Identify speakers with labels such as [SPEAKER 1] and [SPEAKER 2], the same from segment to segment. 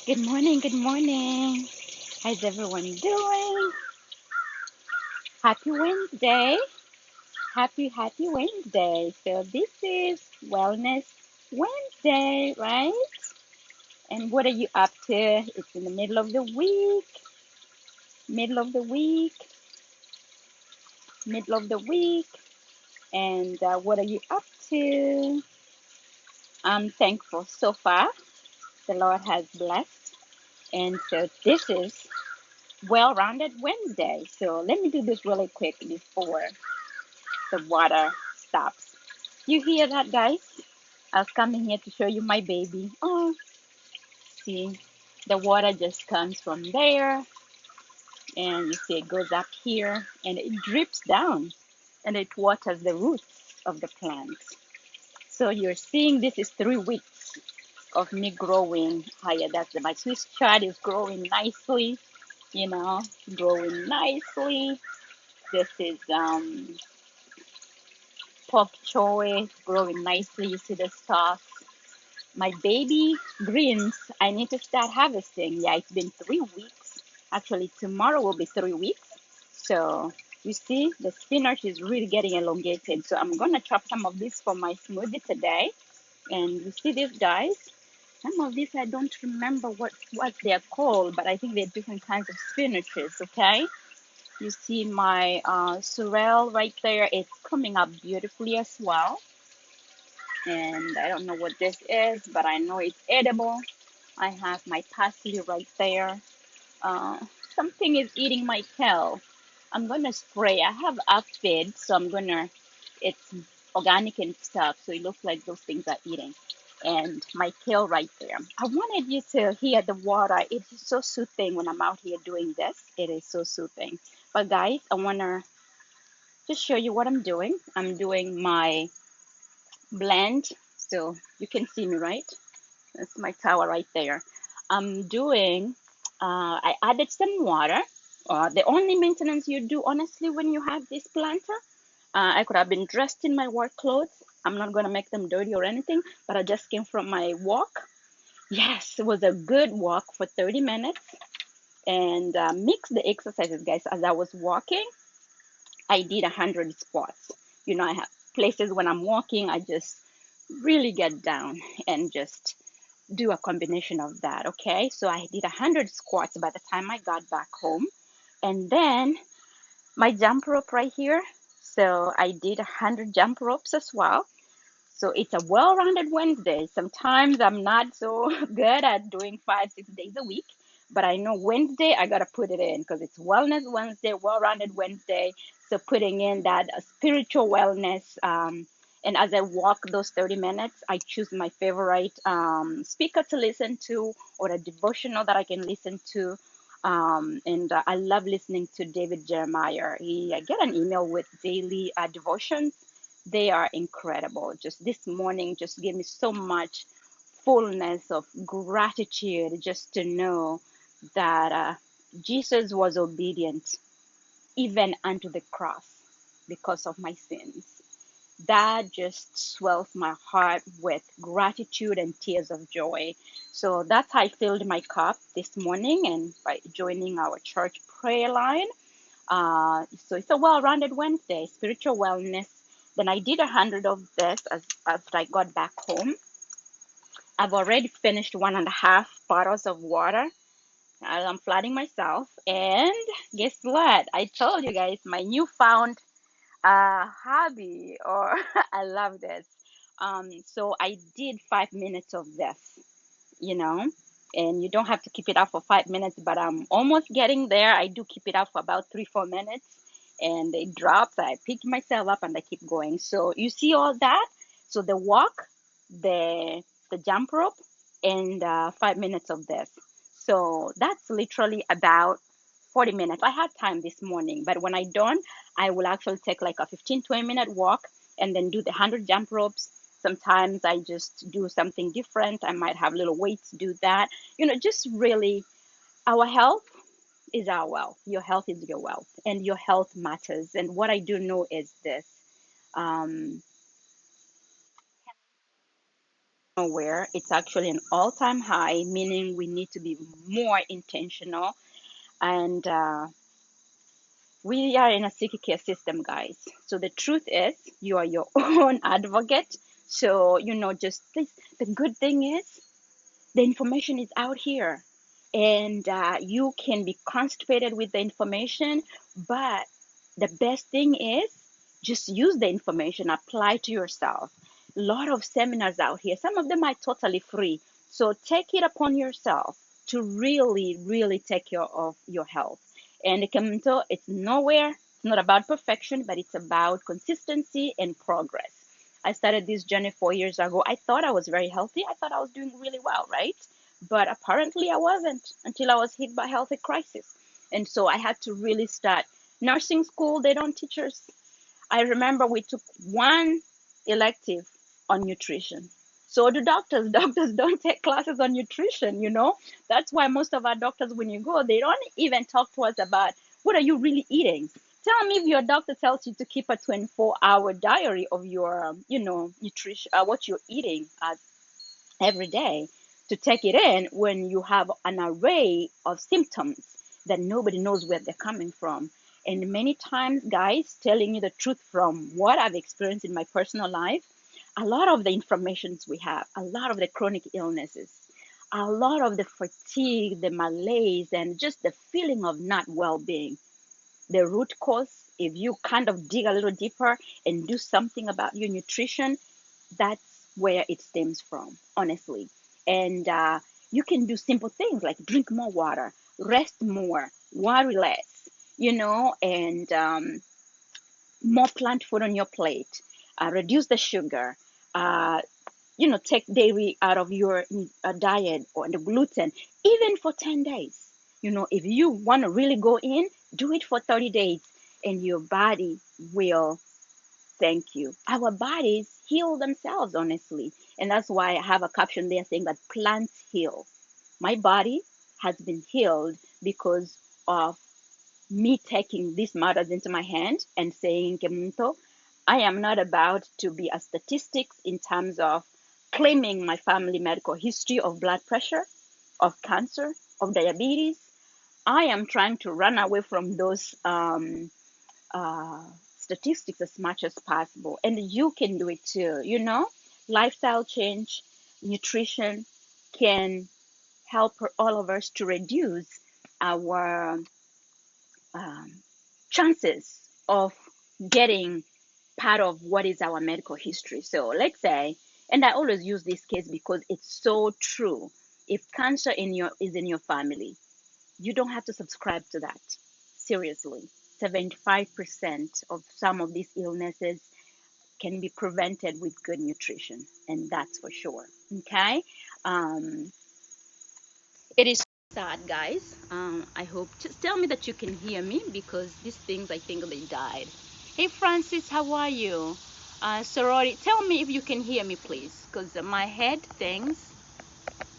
[SPEAKER 1] Good morning, good morning. How's everyone doing? Happy Wednesday. Happy Wednesday. So this is Wellness Wednesday, right? And what are you up to? It's in the middle of the week, middle of the week. And what are you up to? I'm thankful so far. The Lord has blessed. And so this is Well-Rounded Wednesday. So let me do this really quick before the water stops. You hear that, guys? I was coming here to show you my baby. Oh, see, the water just comes from there, and you see it goes up here, and it drips down, and it waters the roots of the plant. So you're seeing this is 3 weeks of me growing higher. My Swiss chard is growing nicely, you know, growing nicely. This is pok choy growing nicely. You see the stalks. My baby greens, I need to start harvesting. Yeah, it's been 3 weeks. Actually, tomorrow will be 3 weeks. So you see, the spinach is really getting elongated. So I'm gonna chop some of this for my smoothie today. And you see these guys? Some of these I don't remember what they're called, but I think they're different kinds of spinaches. Okay. You see my sorrel right there. It's coming up beautifully as well. And I don't know what this is, but I know it's edible. I have my parsley right there. Uh, Something is eating my kale. I'm gonna spray. I have aphid, so it's organic and stuff, so it looks like those things are eating. And my kale right there. I wanted you to hear the water. It is so soothing when I'm out here doing this. It is so soothing. But guys, I wanna just show you what I'm doing. I'm doing my blend, so you can see me, right? That's my tower right there. I added some water. The only maintenance you do, honestly, when you have this planter, I could have been dressed in my work clothes. I'm not going to make them dirty or anything, but I just came from my walk. Yes, it was a good walk for 30 minutes and mix the exercises, guys. As I was walking, I did 100 squats. I have places when I'm walking, I just really get down and just do a combination of that. Okay, so I did 100 squats by the time I got back home, and then my jump rope right here. So I did 100 jump ropes as well. So it's a well-rounded Wednesday. Sometimes I'm not so good at doing 5, 6 days a week, but I know Wednesday I gotta put it in because it's Wellness Wednesday, well-rounded Wednesday. So putting in that spiritual wellness. And as I walk those 30 minutes, I choose my favorite speaker to listen to or a devotional that I can listen to. And I love listening to David Jeremiah. I get an email with daily devotions. They are incredible. Just this morning, just gave me so much fullness of gratitude just to know that Jesus was obedient even unto the cross because of my sins. That just swells my heart with gratitude and tears of joy. So that's how I filled my cup this morning and by joining our church prayer line. So it's a well-rounded Wednesday, spiritual wellness. Then I did 100 of this after I got back home. I've already finished 1.5 bottles of water. I'm flooding myself. And guess what? I told you guys my newfound hobby, or I love this. So I did 5 minutes of this, you know, and you don't have to keep it up for 5 minutes, but I'm almost getting there. I do keep it up for about 3, 4 minutes, and it drops. I pick myself up and I keep going. So you see all that. So the walk, the the jump rope, and 5 minutes of this. So that's literally about 40 minutes. I had time this morning, but when I don't, I will actually take like a 15, 20 minute walk and then do the 100 jump ropes. Sometimes I just do something different. I might have little weights, do that. Just really, our health is our wealth. Your health is your wealth, and your health matters. And what I do know is this. Um, nowhere. It's actually an all-time high, meaning we need to be more intentional. And we are in a psychic care system, guys. So the truth is, you are your own advocate. So, just this. The good thing is, the information is out here, and you can be constipated with the information, but the best thing is just use the information, apply to yourself. A lot of seminars out here, some of them are totally free, so take it upon yourself to really really take care of your health. And it's nowhere, it's not about perfection, but it's about consistency and progress. I started this journey 4 years ago. I thought I was very healthy. I thought I was doing really well, right? But apparently I wasn't until I was hit by health crisis. And so I had to really start nursing school. They don't teach us. I remember we took one elective on nutrition. So do doctors. Doctors don't take classes on nutrition. That's why most of our doctors, when you go, they don't even talk to us about what are you really eating. Tell me if your doctor tells you to keep a 24-hour diary of your, nutrition, what you're eating every day, to take it in when you have an array of symptoms that nobody knows where they're coming from. And many times, guys, telling you the truth from what I've experienced in my personal life, a lot of the inflammations we have, a lot of the chronic illnesses, a lot of the fatigue, the malaise, and just the feeling of not well being, the root cause, if you kind of dig a little deeper and do something about your nutrition, that's where it stems from, honestly. And you can do simple things like drink more water, rest more, worry less, and more plant food on your plate, reduce the sugar, uh, take dairy out of your diet, or the gluten, even for 10 days. If you want to really go in, do it for 30 days, and your body will thank you. Our bodies heal themselves, honestly. And that's why I have a caption there saying that plants heal. My body has been healed because of me taking these matters into my hand and saying, Kemunto, I am not about to be a statistics in terms of claiming my family medical history of blood pressure, of cancer, of diabetes. I am trying to run away from those uh, statistics as much as possible. And you can do it too. Lifestyle change, nutrition can help all of us to reduce our um, chances of getting part of what is our medical history. So let's say, and I always use this case because it's so true. If cancer is in your family, you don't have to subscribe to that. Seriously, 75% of some of these illnesses can be prevented with good nutrition, and that's for sure. Okay. um, it is sad, guys. I hope, just tell me that you can hear me, because these things, I think they died. Hey Francis, how are you? Sorority, tell me if you can hear me, please, because my head things,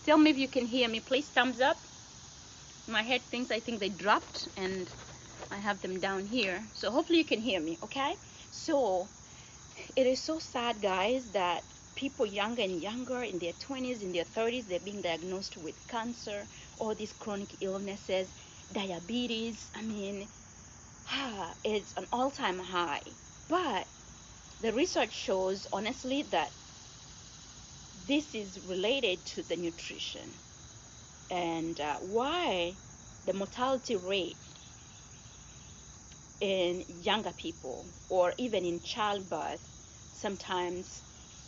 [SPEAKER 1] tell me if you can hear me, please. Thumbs up. My head things, I think they dropped, and I have them down here, so hopefully you can hear me. Okay. So it is so sad, guys, that people younger and younger, in their 20s, in their 30s, they're being diagnosed with cancer, all these chronic illnesses, diabetes. I mean, it's an all-time high. But the research shows, honestly, that this is related to the nutrition, and why the mortality rate in younger people, or even in childbirth, sometimes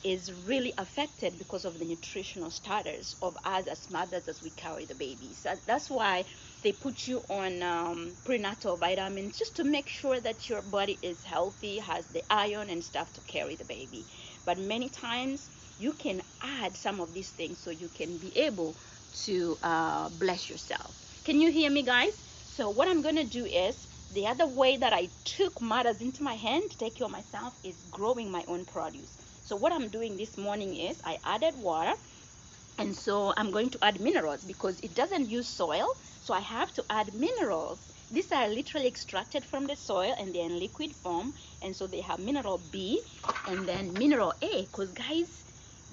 [SPEAKER 1] is really affected because of the nutritional status of us as mothers as we carry the babies. That's why they put you on prenatal vitamins, just to make sure that your body is healthy, has the iron and stuff to carry the baby. But many times you can add some of these things so you can be able to bless yourself. Can you hear me, guys? So what I'm going to do is, the other way that I took matters into my hand to take care of myself is growing my own produce. So what I'm doing this morning is I added water, and so I'm going to add minerals because it doesn't use soil, so I have to add minerals. These are literally extracted from the soil, and they're in liquid form, and so they have mineral B and then mineral A, because guys,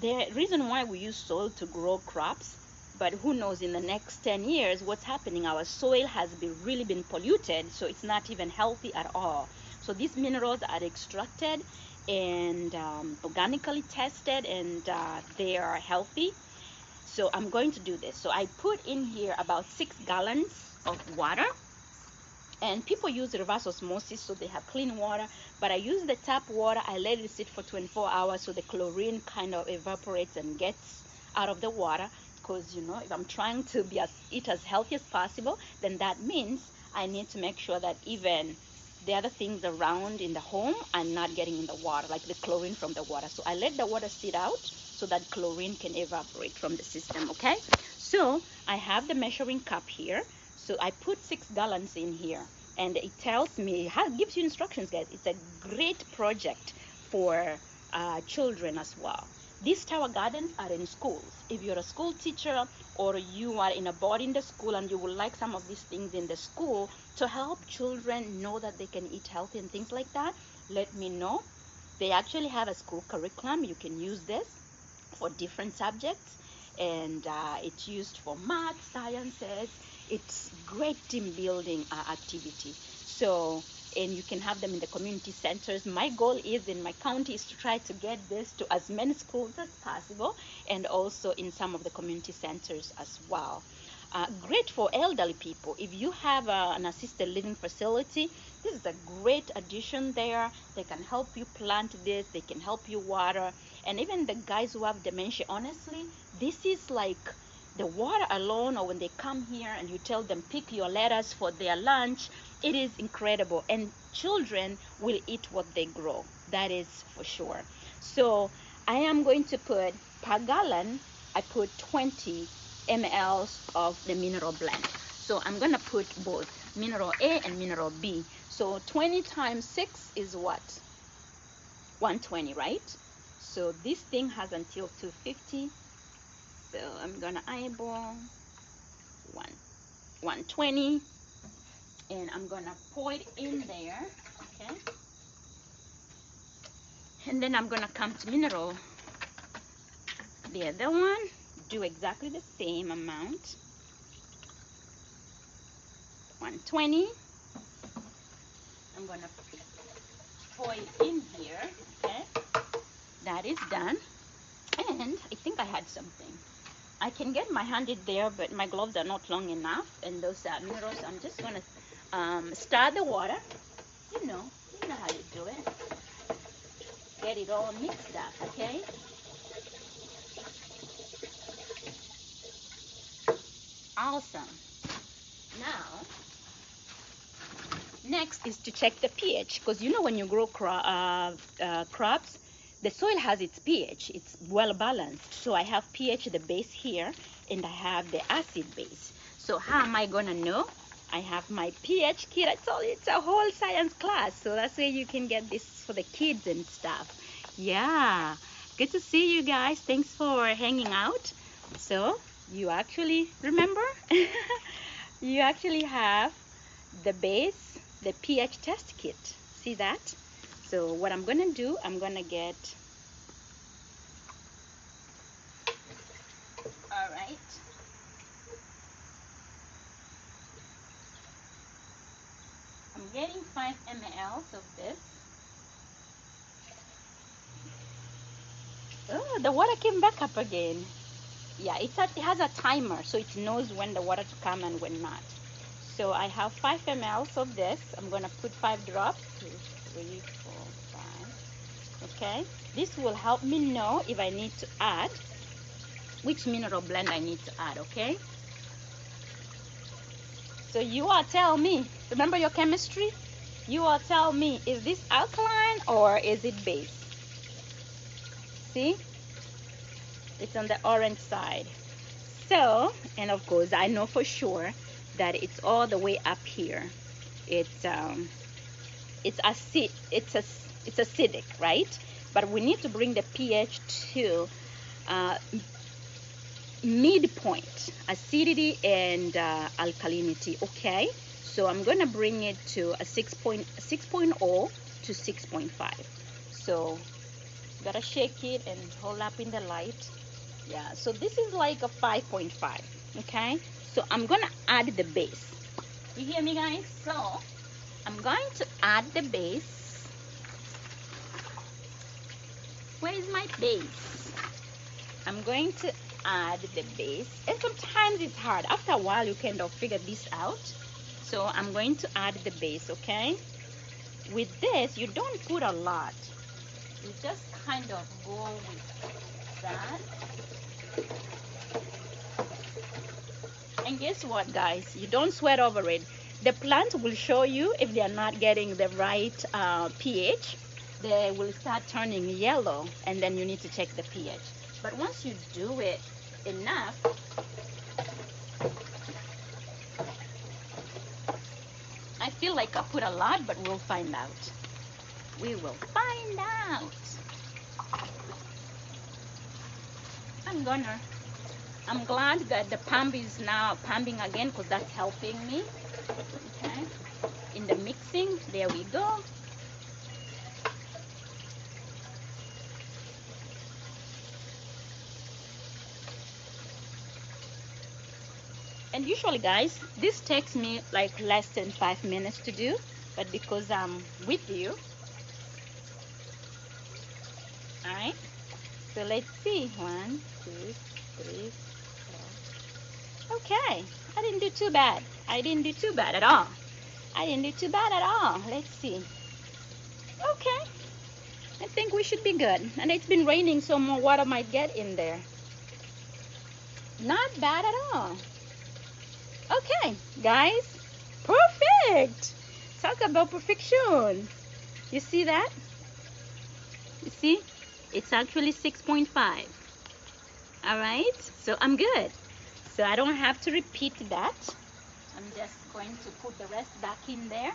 [SPEAKER 1] The reason why we use soil to grow crops, but who knows in the next 10 years what's happening. Our soil has really been polluted, so it's not even healthy at all. So these minerals are extracted and organically tested, and they are healthy. So I'm going to do this. So I put in here about 6 gallons of water, and people use reverse osmosis so they have clean water, but I use the tap water. I let it sit for 24 hours so the chlorine kind of evaporates and gets out of the water, because if I'm trying to eat as healthy as possible, then that means I need to make sure that even the other things around in the home are not getting in the water, like the chlorine from the water. So I let the water sit out so that chlorine can evaporate from the system. Okay, so I have the measuring cup here. So I put 6 gallons in here, and it tells me, it gives you instructions, guys. It's a great project for children as well. These tower gardens are in schools. If you're a school teacher or you are in a boarding the school and you would like some of these things in the school to help children know that they can eat healthy and things like that, let me know. They actually have a school curriculum. You can use this for different subjects, and it's used for math, sciences. It's great team building activity. So, and you can have them in the community centers. My goal is in my county is to try to get this to as many schools as possible, and also in some of the community centers as well. Great for elderly people. If you have an assisted living facility, this is a great addition there. They can help you plant this, they can help you water. And even the guys who have dementia, honestly, this is like the water alone, or when they come here and you tell them pick your lettuce for their lunch, it is incredible. And children will eat what they grow. That is for sure. So I am going to put per gallon, I put 20 mLs of the mineral blend. So I'm going to put both mineral A and mineral B. So 20 times 6 is what? 120, right? So this thing has until 250. So I'm going to eyeball 120, and I'm going to pour it in there, okay? And then I'm going to come to mineral, the other one, do exactly the same amount, 120. I'm going to pour it in here, okay? That is done. And I think I had something. I can get my hand in there, but my gloves are not long enough, and those minerals, I'm just going to stir the water. You know how you do it. Get it all mixed up, okay? Awesome. Now, next is to check the pH, because when you grow crops, the soil has its pH. It's well balanced. So I have pH, the base here, and I have the acid base. So how am I going to know? I have my pH kit. I told you it's a whole science class. So that's where you can get this for the kids and stuff. Yeah. Good to see you guys. Thanks for hanging out. So you actually, remember? You actually have the base, the pH test kit. See that? So what I'm going to do, I'm going to get, all right. I'm getting 5 mLs of this. Oh, the water came back up again. Yeah, it has a timer, so it knows when the water to come and when not. So I have 5 mLs of this. I'm going to put 5 drops. 2, 3, 4, 5. Okay, this will help me know if I need to add, which mineral blend I need to add, okay? So you all tell me, remember your chemistry? You all tell me, is this alkaline or is it base? See? It's on the orange side. So, and of course, I know for sure that it's all the way up here. It's acidic, right? But we need to bring the pH to midpoint, acidity and alkalinity. Okay, so I'm gonna bring it to a 6.0 to 6.5. So gotta shake it and hold up in the light. Yeah, so this is like a 5.5. Okay, so I'm gonna add the base. You hear me, guys? So I'm going to add the base. Where is my base? I'm going to add the base, and sometimes it's hard. After a while, you kind of figure this out. So I'm going to add the base. Okay, with this, you don't put a lot. You just kind of go with that. And guess what, guys? You don't sweat over it. The plant will show you if they are not getting the right pH. They will start turning yellow, and then you need to check the pH. But once you do it enough, I feel like I put a lot, but we'll find out. We will find out. I'm glad that the pump is now pumping again, because that's helping me. Okay, in the mixing, there we go. And usually, guys, this takes me like less than 5 minutes to do, but because I'm with you. All right, so let's see. 1, 2, 3, 4. Okay, I didn't do too bad. I didn't do too bad at all. I didn't do too bad at all. Let's see. Okay, I think we should be good. And it's been raining, so more water might get in there. Not bad at all. Okay, guys, perfect. Talk about perfection. You see that? You see? It's actually 6.5. All right, so I'm good. So I don't have to repeat that. I'm just going to put the rest back in there.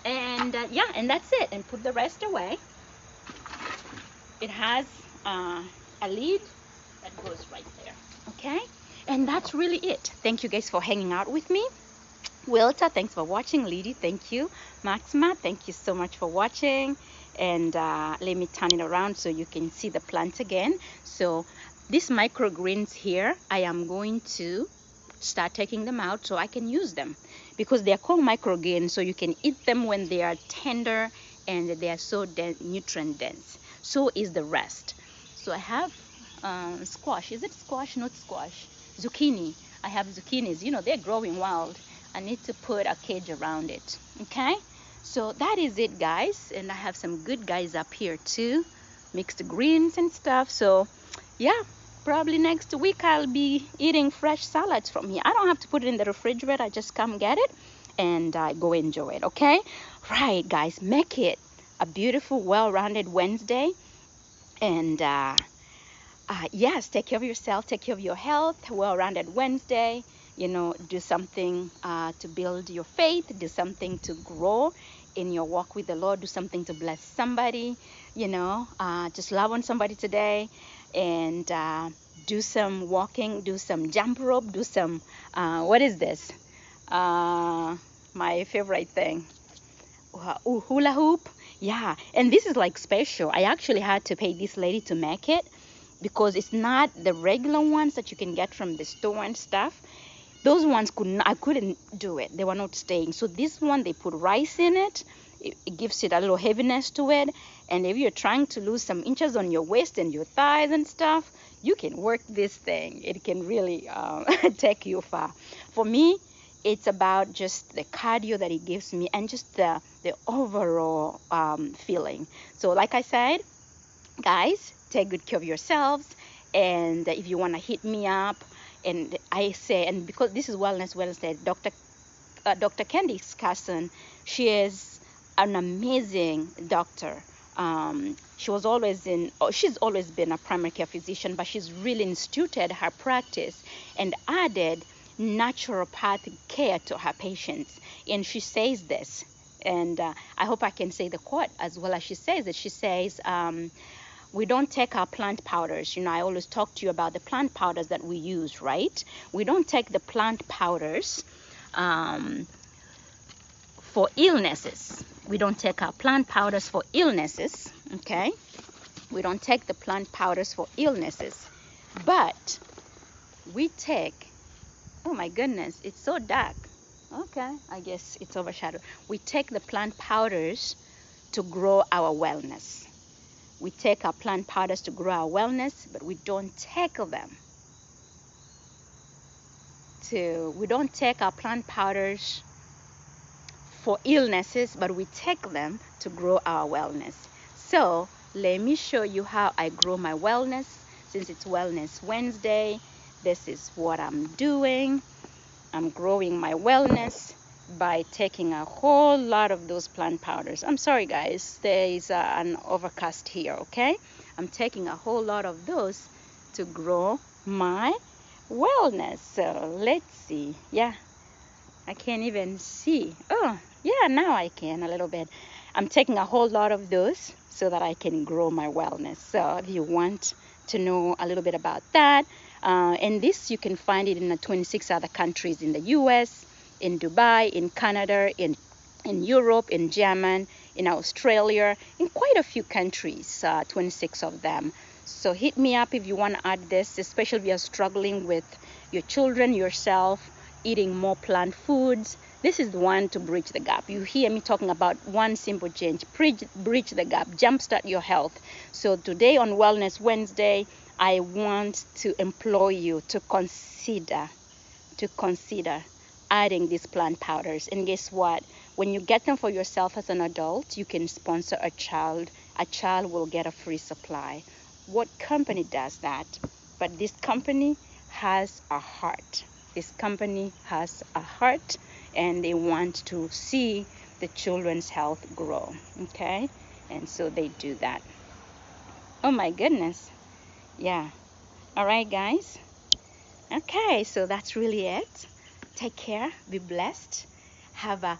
[SPEAKER 1] And yeah, and that's it. And put the rest away. It has a lid that goes right there. Okay? And that's really it. Thank you guys for hanging out with me. Wilta, thanks for watching. Liddy, thank you. Maxima, thank you so much for watching. And let me turn it around so you can see the plant again. So these microgreens here, I am going to start taking them out so I can use them, because they are called microgreens, so you can eat them when they are tender and they are so nutrient dense. So is the rest. So I have squash. Is it squash? Not squash. Zucchini. I have zucchinis. You know, they're growing wild. I need to put a cage around it. Okay, so that is it, guys. And I have some good guys up here too, mixed greens and stuff. So yeah, probably next week I'll be eating fresh salads from here. I don't have to put it in the refrigerator. I just come get it and go enjoy it. Okay, right, guys, make it a beautiful, well-rounded Wednesday. And yes, take care of yourself, take care of your health. Well-rounded Wednesday. You know, do something to build your faith, do something to grow in your walk with the Lord, do something to bless somebody, you know, just love on somebody today, and do some walking, do some jump rope, do some, what is this? My favorite thing, hula hoop. Yeah, and this is like special. I actually had to pay this lady to make it, because it's not the regular ones that you can get from the store and stuff. Those ones I couldn't do it. They were not staying. So this one, they put rice in it. It gives it a little heaviness to it. And if you're trying to lose some inches on your waist and your thighs and stuff, you can work this thing. It can really take you far. For me, it's about just the cardio that it gives me and just the overall feeling. So like I said, guys, take good care of yourselves. And if you want to hit me up, and I say, and because this is Wellness Wednesday, Dr. Candy's cousin, she is an amazing doctor. She's always been a primary care physician, but she's really instituted her practice and added naturopathic care to her patients. And she says this, and I hope I can say the quote as well as she says it. She says, we don't take our plant powders. You know, I always talk to you about the plant powders that we use, right? We don't take the plant powders for illnesses. We don't take our plant powders for illnesses, okay? We don't take the plant powders for illnesses, but we take, oh my goodness, it's so dark. Okay, I guess it's overshadowed. We take the plant powders to grow our wellness. We take our plant powders to grow our wellness, but we don't take them we don't take our plant powders for illnesses, but we take them to grow our wellness. So let me show you how I grow my wellness. Since it's Wellness Wednesday, this is what I'm doing. I'm growing my wellness by taking a whole lot of those plant powders. I'm sorry guys, there is an overcast here, okay? I'm taking a whole lot of those to grow my wellness. So let's see. Yeah, I can't even see. Oh yeah, now I can a little bit. I'm taking a whole lot of those so that I can grow my wellness. So if you want to know a little bit about that, and this you can find it in the 26 other countries in the US, in Dubai, in Canada, in Europe, in Germany, in Australia, in quite a few countries, 26 of them. So hit me up if you want to add this, especially if you're struggling with your children, yourself, eating more plant foods. This is the one to bridge the gap. You hear me talking about one simple change, bridge the gap, jumpstart your health. So today on Wellness Wednesday, I want to implore you to consider adding these plant powders. And guess what? When you get them for yourself as an adult, you can sponsor a child. A child will get a free supply. What company does that? But this company has a heart. This company has a heart, and they want to see the children's health grow, okay? And so they do that. Oh my goodness. Yeah. All right, guys. Okay, so that's really it. Take care. Be blessed. Have a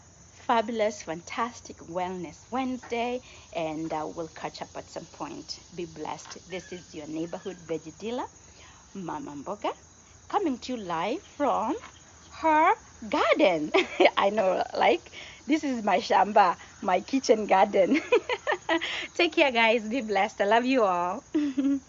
[SPEAKER 1] fabulous, fantastic Wellness Wednesday, and we'll catch up at some point. Be blessed. This is your neighborhood veggie dealer, Mama Mboga, coming to you live from her garden. I know, like, this is my shamba, my kitchen garden. Take care, guys. Be blessed. I love you all.